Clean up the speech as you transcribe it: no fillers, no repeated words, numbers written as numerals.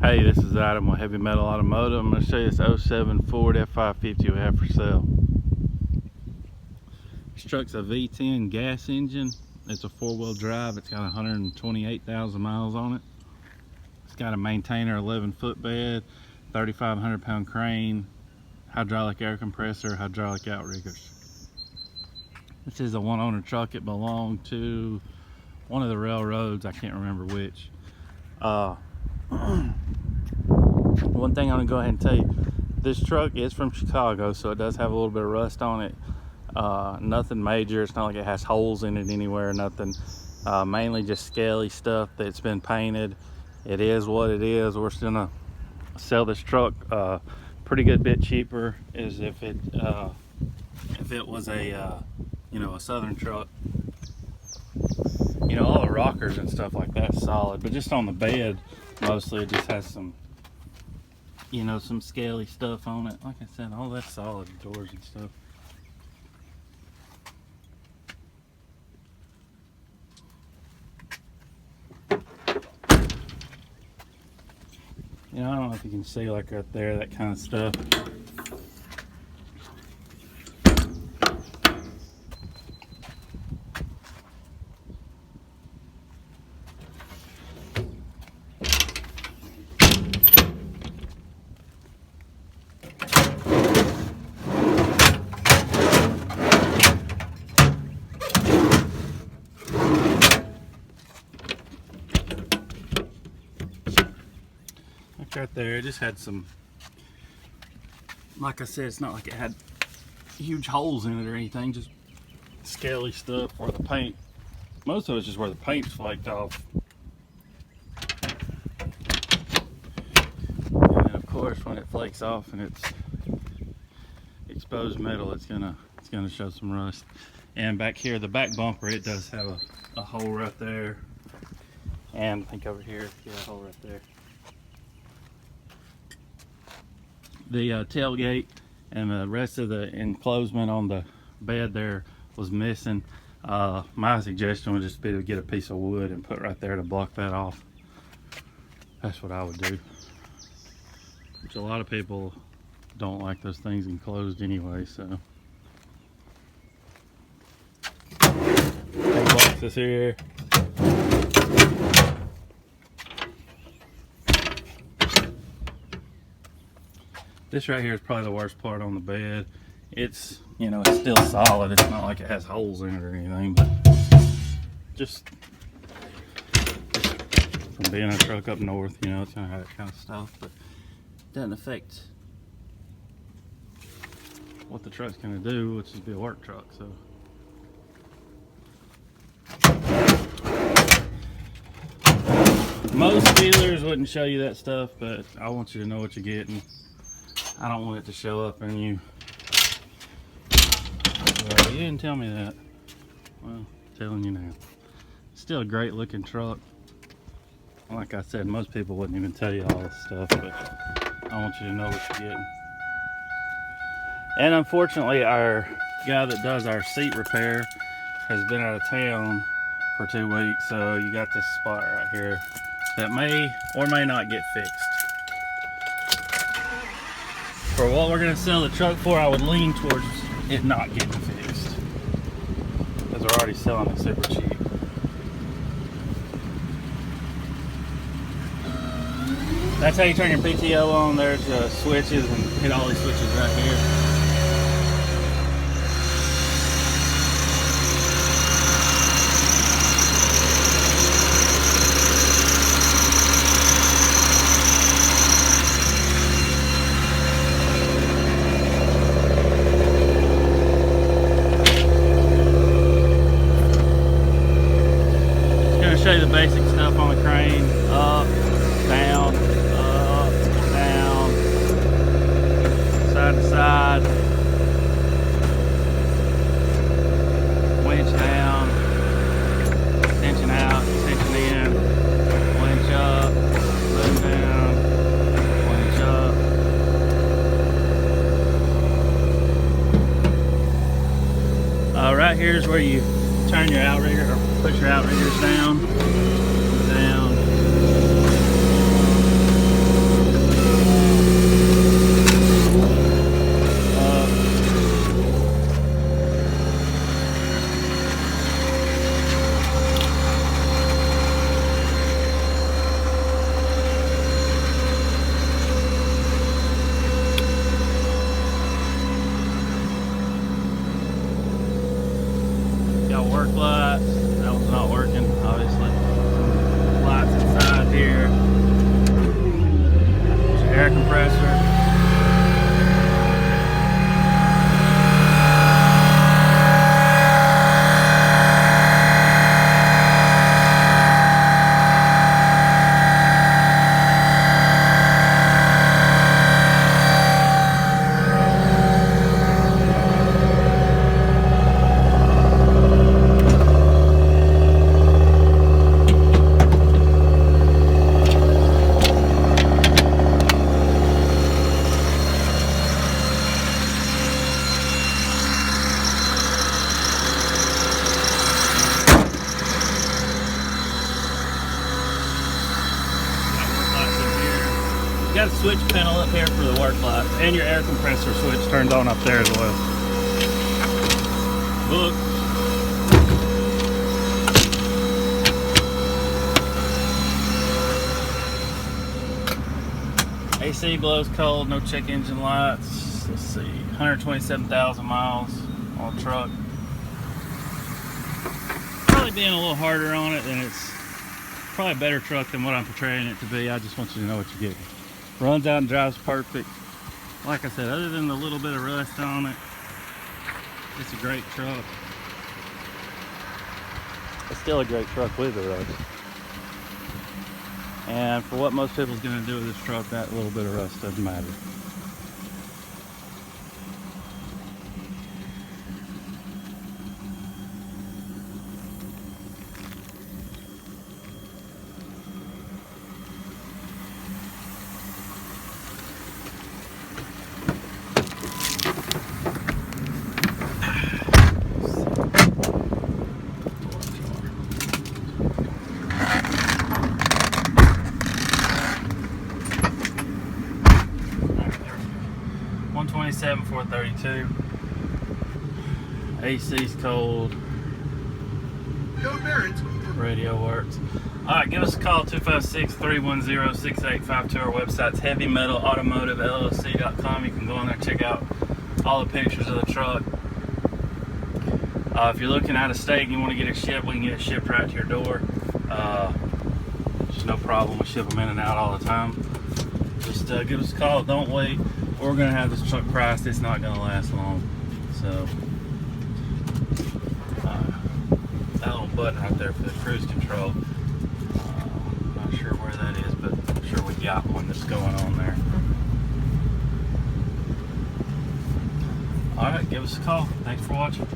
Hey, this is Adam with Heavy Metal Automotive. I'm going to show you this 07 Ford F-550 we have for sale. This truck's a V10 gas engine. It's a four-wheel drive. It's got 128,000 miles on it. It's got a maintainer 11-foot bed, 3,500 pound crane, hydraulic air compressor, hydraulic outriggers. This is a one-owner truck. It belonged to one of the railroads. I can't remember which. One thing I'm gonna go ahead and tell you, this truck is from Chicago, so it does have a little bit of rust on it. Nothing major. It's not like it has holes in it anywhere, nothing. Mainly just scaly stuff that's been painted. It is what it is. We're still gonna sell this truck pretty good bit cheaper as if it was a a Southern truck. All the rockers and stuff like that's solid, but just on the bed mostly it just has some some scaly stuff on it. Like I said, all that's solid, doors and stuff. I don't know if you can see, like right there, that kind of stuff. Right there, it just had some, like I said, it's not like it had huge holes in it or anything, just scaly stuff where the paint, most of it's just where the paint's flaked off. And of course when it flakes off and it's exposed metal, it's gonna show some rust. And back here, the back bumper, it does have a hole right there, and I think over here, yeah, a hole right there. The tailgate and the rest of the enclosement on the bed there was missing. My suggestion would just be to get a piece of wood and put right there to block that off. That's what I would do. Which a lot of people don't like those things enclosed anyway, so. Big boxes here. This right here is probably the worst part on the bed. It's, it's still solid. It's not like it has holes in it or anything, but just from being a truck up north, it's gonna have that kind of stuff, but it doesn't affect what the truck's gonna do, which is be a work truck, so. Most dealers wouldn't show you that stuff, but I want you to know what you're getting. I don't want it to show up and you didn't tell me that. Well, I'm telling you now. Still a great looking truck. Like I said, most people wouldn't even tell you all this stuff, but I want you to know what you're getting. And unfortunately, our guy that does our seat repair has been out of town for 2 weeks, so you got this spot right here that may or may not get fixed. For what we're gonna sell the truck for, I would lean towards it not getting fixed, because we're already selling it super cheap. That's how you turn your PTO on. There's switches, and hit all these switches right here. Show you the basic stuff on the crane. Up, down, side to side, winch down, tension out, tension in, winch up, boom down, winch up. Right here is where you turn your outrigger or push your outriggers down, got a switch panel up here for the work lights, and your air compressor switch turned on up there as well. Look. AC blows cold, no check engine lights. Let's see, 127,000 miles on the truck. Probably being a little harder on it, and it's probably a better truck than what I'm portraying it to be. I just want you to know what you're getting. Runs out and drives perfect. Like I said, other than the little bit of rust on it, it's a great truck. It's still a great truck with the rust. And for what most people's going to do with this truck, that little bit of rust doesn't matter. .127 432. AC's cold. Radio works. Alright, give us a call, 256-310-6852. Our website's heavymetalautomotivellc.com. You can go in there and check out all the pictures of the truck. If you're looking out of state and you want to get it shipped, we can get it shipped right to your door. There's no problem. We ship them in and out all the time. Just give us a call. Don't wait. We're going to have this truck priced. It's not going to last long. So, that little button right there for the cruise control. Not sure where that is, but I'm sure we got one that's going on there. Alright, give us a call. Thanks for watching.